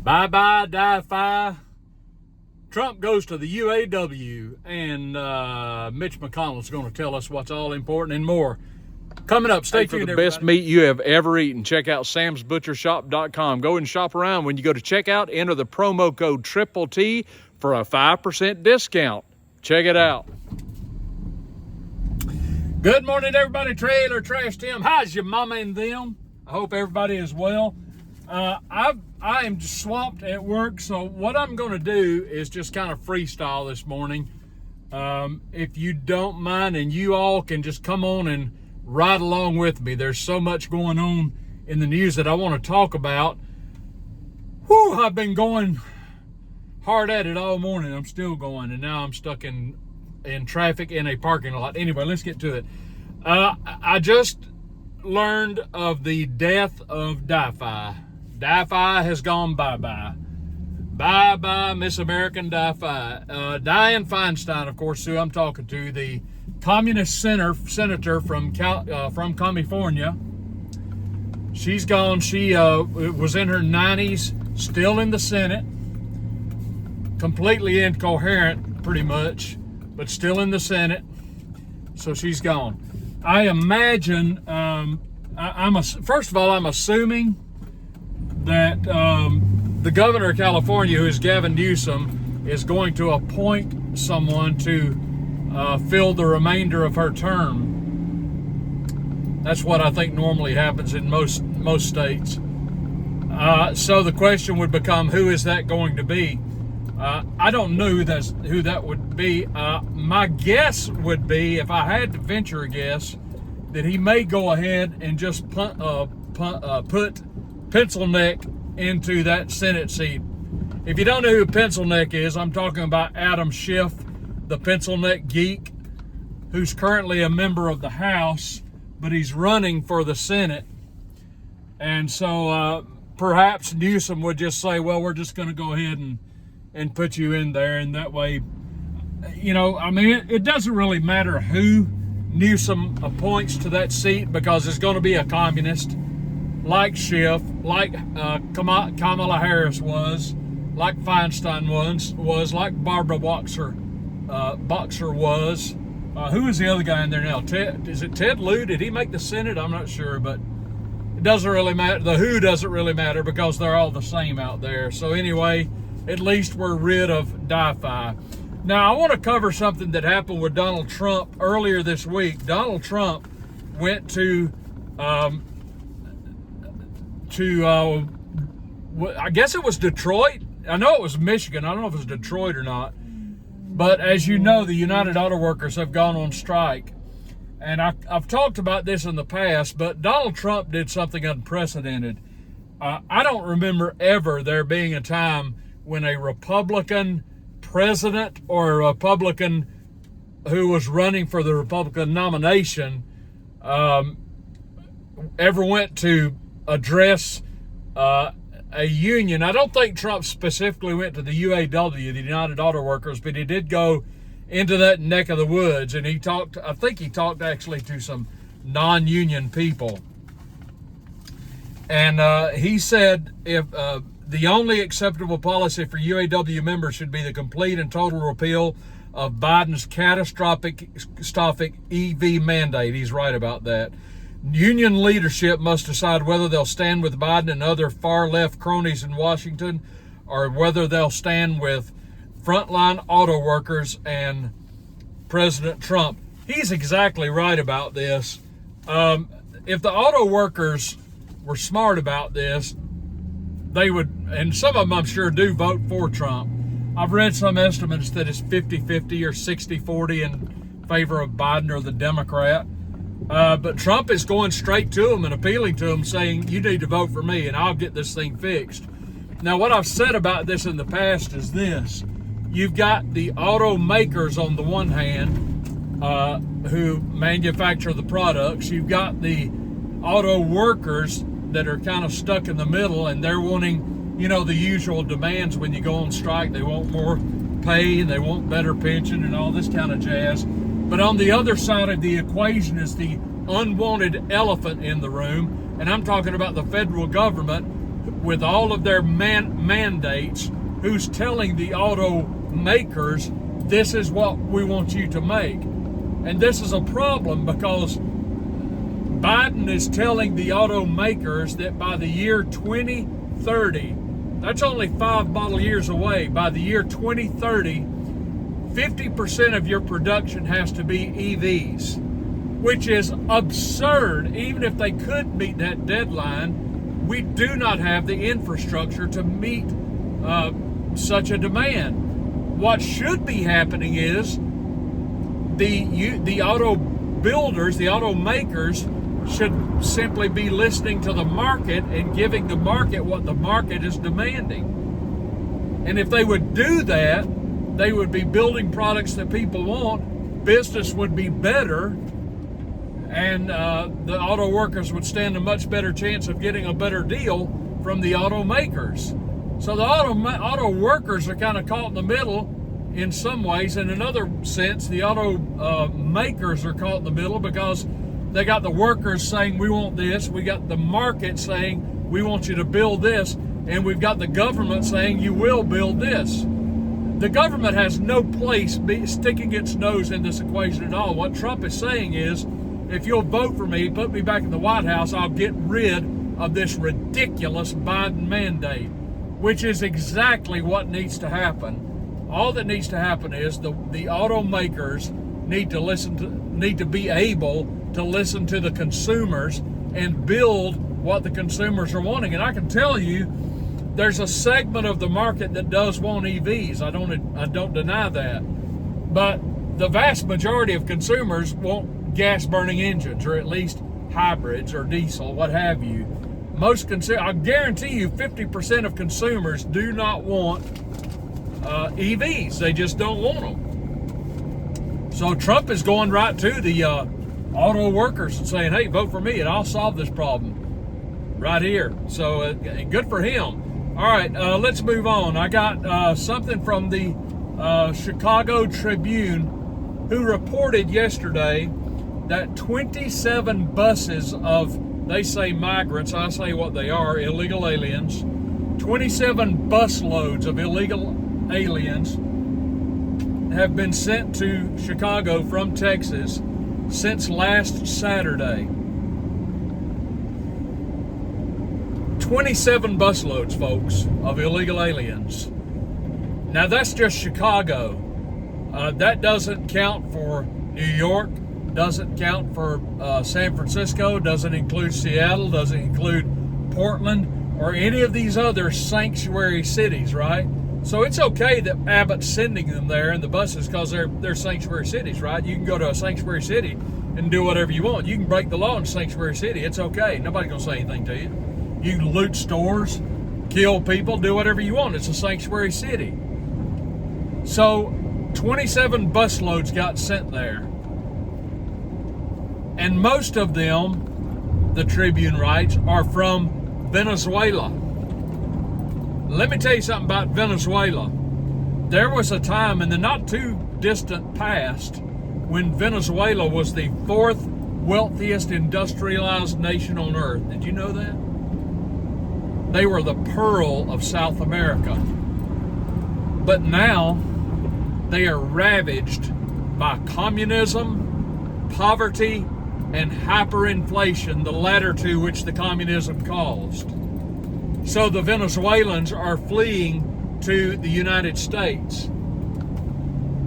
Bye-bye, DiFi. Trump goes to the UAW, and Mitch McConnell's going to tell us what's all important and more. Coming up, stay tuned, for the best meat you have ever eaten. Check out samsbutchershop.com. Go and shop around. When you go to checkout, enter the promo code Triple T for a 5% discount. Check it out. Good morning, everybody. Trailer Trash Tim. How's your mama and them? I hope everybody is well. I am swamped at work, so what I'm going to do is just kind of freestyle this morning. If you don't mind, and you all can just come on and ride along with me. There's so much going on in the news that I want to talk about. Whew, I've been going hard at it all morning. I'm still going, and now I'm stuck in traffic in a parking lot. Anyway, let's get to it. I just learned of the death of DiFi. DiFi has gone bye-bye. Bye-bye, Miss American DiFi. Dianne Feinstein, of course, who I'm talking to, the communist senator from California. She's gone. She was in her 90s, still in the Senate, completely incoherent, pretty much, but still in the Senate. So she's gone. I imagine, first of all, I'm assuming that the governor of California, who is Gavin Newsom, is going to appoint someone to fill the remainder of her term. That's what I think normally happens in most states. So the question would become, who is that going to be? I don't know who that would be. My guess would be, if I had to venture a guess, that he may go ahead and just put Pencil Neck into that Senate seat. If you don't know who Pencil Neck is, I'm talking about Adam Schiff, the Pencil Neck geek, who's currently a member of the House, but he's running for the Senate. And so perhaps Newsom would just say, well, we're just going to go ahead and put you in there, and that way, you know, I mean, it doesn't really matter who Newsom appoints to that seat, because it's going to be a communist, like Schiff, like Kamala Harris was, like Feinstein was, like Barbara Boxer was. Who is the other guy in there now? Is it Ted Lieu? Did he make the Senate? I'm not sure, but it doesn't really matter. The who doesn't really matter, because they're all the same out there. So anyway, at least we're rid of DiFi. Now, I want to cover something that happened with Donald Trump earlier this week. Donald Trump went to I guess it was Detroit. I know it was Michigan. I don't know if it was Detroit or not. But as you know, the United Auto Workers have gone on strike. And I've talked about this in the past, but Donald Trump did something unprecedented. I don't remember ever there being a time when a Republican president or a Republican who was running for the Republican nomination ever went to address a union. I don't think Trump specifically went to the UAW, the United Auto Workers, but he did go into that neck of the woods, and I think he talked actually to some non-union people. And he said, if the only acceptable policy for UAW members should be the complete and total repeal of Biden's catastrophic EV mandate. He's right about that. Union leadership must decide whether they'll stand with Biden and other far-left cronies in Washington, or whether they'll stand with frontline auto workers and President Trump. He's exactly right about this. If the auto workers were smart about this, they would, and some of them I'm sure do, vote for Trump. I've read some estimates that it's 50-50 or 60-40 in favor of Biden or the Democrat. But Trump is going straight to them and appealing to them, saying, you need to vote for me and I'll get this thing fixed. Now, what I've said about this in the past is this. You've got the automakers on the one hand, who manufacture the products. You've got the auto workers that are kind of stuck in the middle, and they're wanting, you know, the usual demands when you go on strike. They want more pay, and they want better pension and all this kind of jazz. But on the other side of the equation is the unwanted elephant in the room, and I'm talking about the federal government with all of their mandates, who's telling the automakers, this is what we want you to make. And this is a problem because Biden is telling the automakers that by the year 2030, that's only 5 model years away, by the year 2030, 50% of your production has to be EVs, which is absurd. Even if they could meet that deadline, we do not have the infrastructure to meet such a demand. What should be happening is the auto builders, the automakers, should simply be listening to the market and giving the market what the market is demanding. And if they would do that, they would be building products that people want, business would be better, and the auto workers would stand a much better chance of getting a better deal from the automakers. So the auto workers are kind of caught in the middle in some ways. In another sense, the auto makers are caught in the middle because they got the workers saying, we want this. We got the market saying, we want you to build this. And we've got the government saying, you will build this. The government has no place sticking its nose in this equation at all. What Trump is saying is, if you'll vote for me, put me back in the White House, I'll get rid of this ridiculous Biden mandate, which is exactly what needs to happen. All that needs to happen is the automakers need to be able to listen to the consumers and build what the consumers are wanting. And I can tell you, there's a segment of the market that does want EVs. I don't deny that. But the vast majority of consumers want gas-burning engines, or at least hybrids or diesel, what have you. I guarantee you 50% of consumers do not want EVs. They just don't want them. So Trump is going right to the auto workers and saying, hey, vote for me and I'll solve this problem right here. So good for him. All right, let's move on. I got something from the Chicago Tribune, who reported yesterday that 27 buses of, they say migrants, I say what they are, illegal aliens, 27 bus loads of illegal aliens have been sent to Chicago from Texas since last Saturday. 27 busloads, folks, of illegal aliens. Now that's just Chicago. That doesn't count for New York, doesn't count for San Francisco, doesn't include Seattle, doesn't include Portland, or any of these other sanctuary cities, right? So it's okay that Abbott's sending them there in the buses because they're sanctuary cities, right? You can go to a sanctuary city and do whatever you want. You can break the law in a sanctuary city. It's okay. Nobody's going to say anything to you. You can loot stores, kill people, do whatever you want. It's a sanctuary city. So 27 busloads got sent there. And most of them, the Tribune writes, are from Venezuela. Let me tell you something about Venezuela. There was a time in the not too distant past when Venezuela was the 4th wealthiest industrialized nation on earth. Did you know that? They were the pearl of South America. But now they are ravaged by communism, poverty, and hyperinflation, the latter two which the communism caused. So the Venezuelans are fleeing to the United States.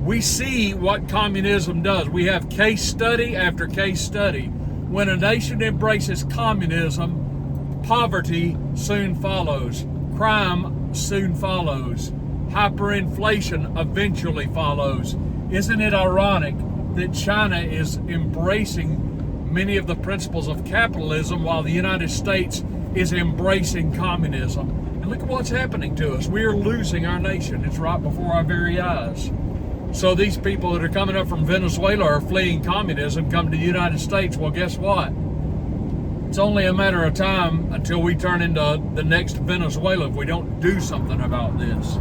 We see what communism does. We have case study after case study. When a nation embraces communism, poverty soon follows. Crime soon follows. Hyperinflation eventually follows. Isn't it ironic that China is embracing many of the principles of capitalism while the United States is embracing communism? And look at what's happening to us. We are losing our nation. It's right before our very eyes. So these people that are coming up from Venezuela are fleeing communism, come to the United States. Well, guess what? It's only a matter of time until we turn into the next Venezuela if we don't do something about this.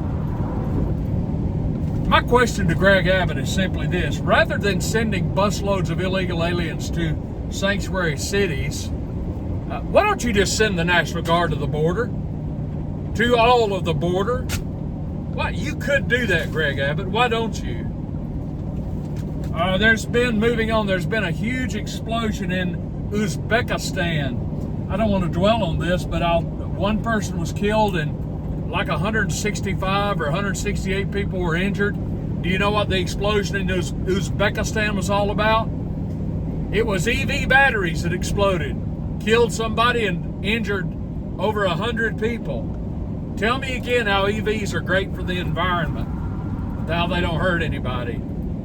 My question to Greg Abbott is simply this. Rather than sending busloads of illegal aliens to sanctuary cities, why don't you just send the National Guard to the border? to all of the border. Why, you could do that, Greg Abbott. Why don't you? There's been a huge explosion in Uzbekistan. I don't want to dwell on this, but one person was killed and like 165 or 168 people were injured. Do you know what the explosion in Uzbekistan was all about? It was EV batteries that exploded, killed somebody and injured over 100 people. Tell me again how EVs are great for the environment, how they don't hurt anybody.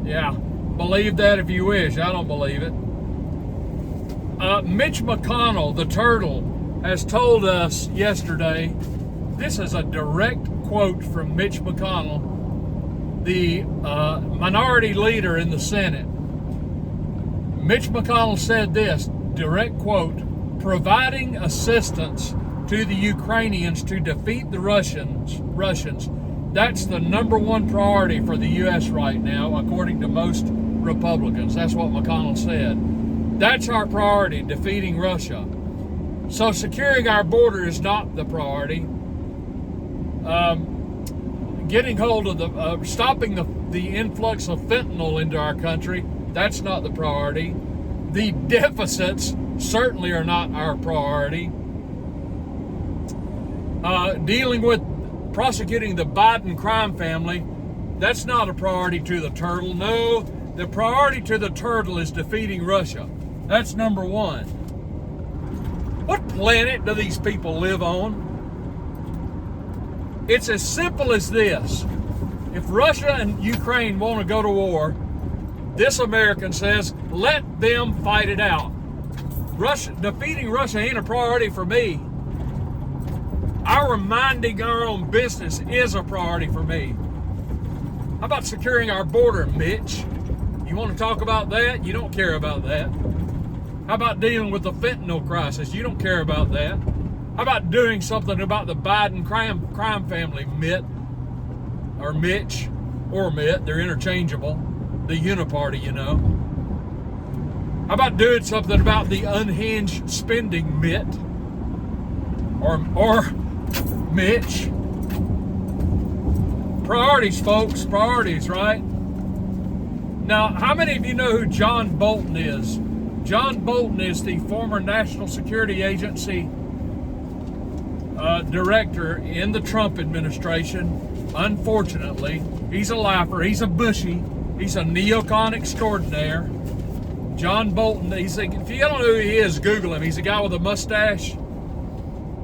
Yeah, believe that if you wish. I don't believe it. Mitch McConnell, the turtle, has told us yesterday, this is a direct quote from Mitch McConnell, the minority leader in the Senate. Mitch McConnell said this, direct quote, providing assistance to the Ukrainians to defeat the Russians, that's the number one priority for the U.S. right now, according to most Republicans. That's what McConnell said. That's our priority, defeating Russia. So securing our border is not the priority. Getting hold of stopping the influx of fentanyl into our country, that's not the priority. The deficits certainly are not our priority. Dealing with prosecuting the Biden crime family, that's not a priority to the turtle. No, the priority to the turtle is defeating Russia. That's number one. What planet do these people live on? It's as simple as this. If Russia and Ukraine want to go to war, this American says, let them fight it out. Defeating Russia ain't a priority for me. Our minding our own business is a priority for me. How about securing our border, Mitch? You want to talk about that? You don't care about that. How about dealing with the fentanyl crisis? You don't care about that. How about doing something about the Biden crime family, Mitt, or Mitch, or Mitt? They're interchangeable. The uniparty, you know. How about doing something about the unhinged spending, Mitt, or Mitch? Priorities, folks. Priorities, right? Now, how many of you know who John Bolton is? John Bolton is the former National Security Agency director in the Trump administration. Unfortunately, he's a lifer. He's a Bushy. He's a neocon extraordinaire. John Bolton, if you don't know who he is, Google him. He's a guy with a mustache.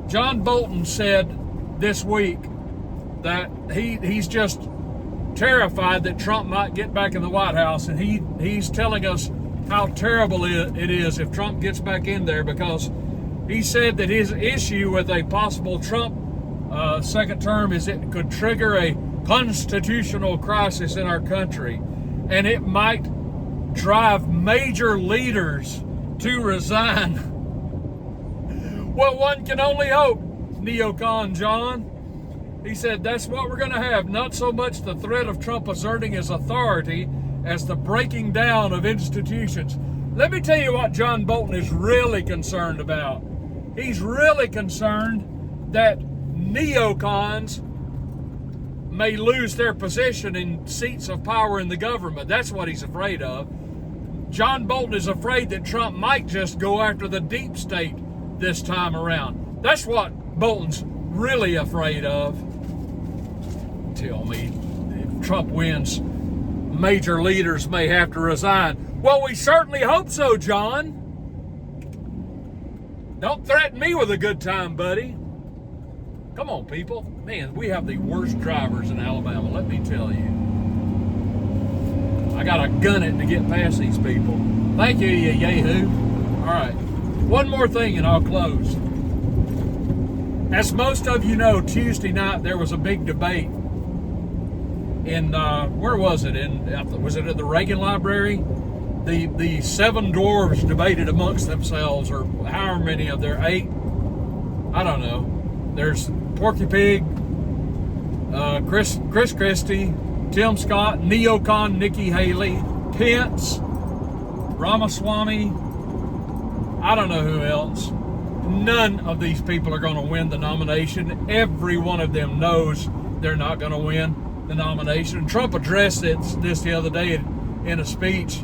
John Bolton said this week that he's just terrified that Trump might get back in the White House, and he's telling us how terrible it is if Trump gets back in there, because he said that his issue with a possible Trump second term is it could trigger a constitutional crisis in our country, and it might drive major leaders to resign. Well, one can only hope, Neocon John. He said that's what we're going to have, not so much the threat of Trump asserting his authority as the breaking down of institutions. Let me tell you what John Bolton is really concerned about. He's really concerned that neocons may lose their position in seats of power in the government. That's what he's afraid of. John Bolton is afraid that Trump might just go after the deep state this time around. That's what Bolton's really afraid of. Tell me, if Trump wins, major leaders may have to resign. Well, we certainly hope so, John. Don't threaten me with a good time, buddy. Come on, people. Man, we have the worst drivers in Alabama, let me tell you. I gotta gun it to get past these people. Thank you, you yahoo. All right, one more thing and I'll close. As most of you know, Tuesday night there was a big debate in, where was it? Was it at the Reagan Library? The seven dwarves debated amongst themselves, or however many of there, 8. I don't know. There's Porky Pig, Chris Christie, Tim Scott, Neocon Nikki Haley, Pence, Ramaswamy, I don't know who else. None of these people are going to win the nomination. Every one of them knows they're not going to win the nomination. And Trump addressed this the other day in a speech,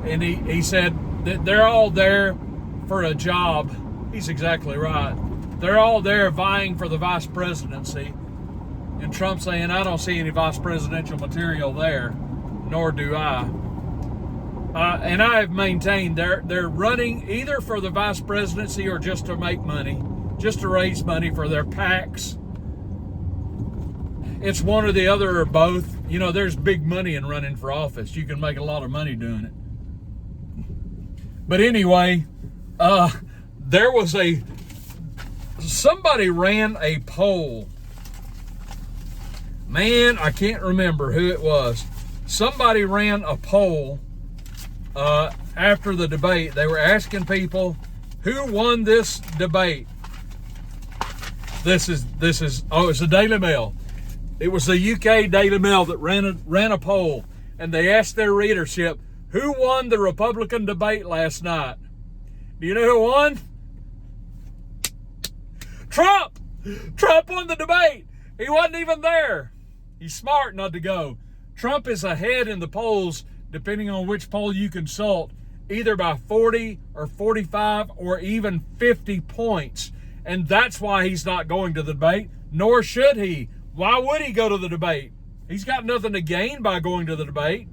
and he said that they're all there for a job. He's exactly right. They're all there vying for the vice presidency. And Trump saying, I don't see any vice presidential material there, nor do I. And I have maintained they're running either for the vice presidency or just to make money, just to raise money for their PACs. It's one or the other or both. You know, there's big money in running for office. You can make a lot of money doing it. But anyway, there was somebody ran a poll. Man, I can't remember who it was. Somebody ran a poll after the debate. They were asking people who won this debate. This is it's the Daily Mail. It was the UK Daily Mail that ran a poll, and they asked their readership, who won the Republican debate last night? Do you know who won? Trump! Trump won the debate. He wasn't even there. He's smart not to go. Trump is ahead in the polls, depending on which poll you consult, either by 40 or 45 or even 50 points. And that's why he's not going to the debate, nor should he. Why would he go to the debate? He's got nothing to gain by going to the debate.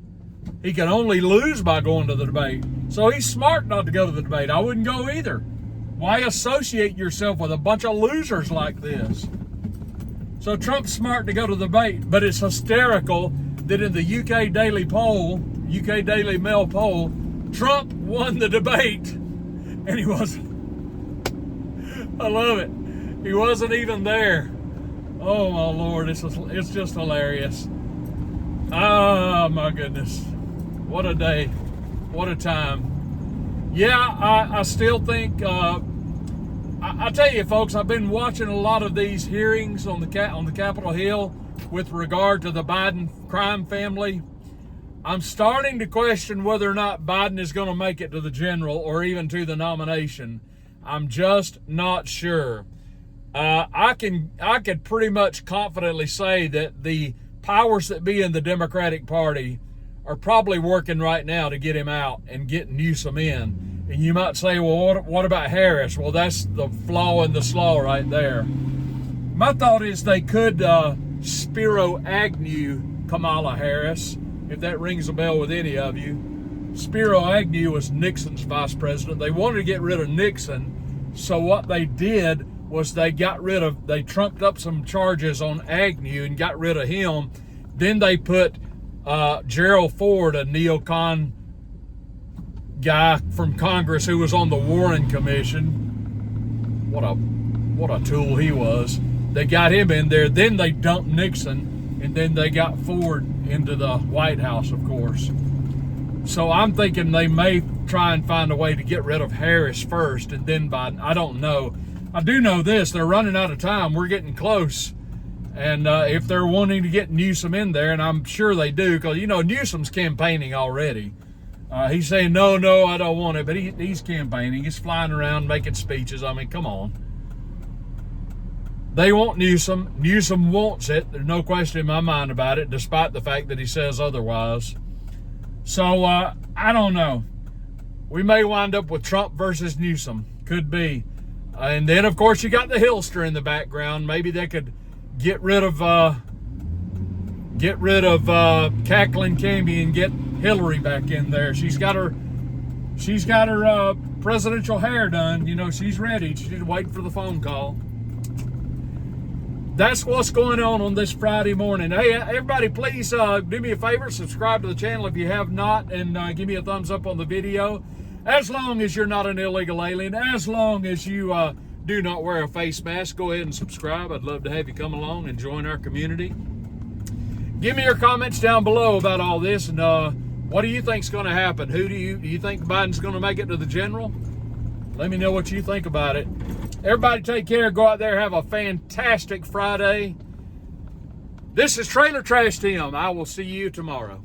He can only lose by going to the debate. So he's smart not to go to the debate. I wouldn't go either. Why associate yourself with a bunch of losers like this? So Trump's smart to go to the debate, but it's hysterical that in the UK Daily Mail poll, Trump won the debate, and he wasn't. I love it. He wasn't even there. Oh my Lord, it's just hilarious. Oh my goodness. What a day. What a time. Yeah, I still think, I tell you folks, I've been watching a lot of these hearings on the Capitol Hill with regard to the Biden crime family. I'm starting to question whether or not Biden is going to make it to the general or even to the nomination. I'm just not sure. I could pretty much confidently say that the powers that be in the Democratic Party are probably working right now to get him out and get Newsom in. And you might say, well, what about Harris? Well, that's the flaw in the slaw right there. My thought is they could Spiro Agnew Kamala Harris, if that rings a bell with any of you. Spiro Agnew was Nixon's vice president. They wanted to get rid of Nixon, so what they did was they trumped up some charges on Agnew and got rid of him. Then they put Gerald Ford, a Neocon guy from Congress who was on the Warren Commission. What a tool he was. They got him in there. Then they dumped Nixon, and then they got Ford into the White House, of course. So I'm thinking they may try and find a way to get rid of Harris first and then Biden. I don't know. I do know this, they're running out of time. We're getting close. And if they're wanting to get Newsom in there, and I'm sure they do, because, you know, Newsom's campaigning already. He's saying, no, I don't want it, but he's campaigning. He's flying around making speeches. I mean, come on. They want Newsom. Newsom wants it. There's no question in my mind about it, despite the fact that he says otherwise. So, I don't know. We may wind up with Trump versus Newsom. Could be. And then, of course, you got the Hillster in the background. Maybe they could get rid of Cackling Camby and get Hillary back in there. She's got her presidential hair done. You know, she's ready. She's waiting for the phone call. That's what's going on this Friday morning. Hey, everybody, please do me a favor. Subscribe to the channel if you have not, and give me a thumbs up on the video. As long as you're not an illegal alien, as long as you do not wear a face mask, go ahead and subscribe. I'd love to have you come along and join our community. Give me your comments down below about all this, and what do you think's going to happen? Do you think Biden's going to make it to the general? Let me know what you think about it. Everybody take care. Go out there. Have a fantastic Friday. This is Trailer Trash Tim. I will see you tomorrow.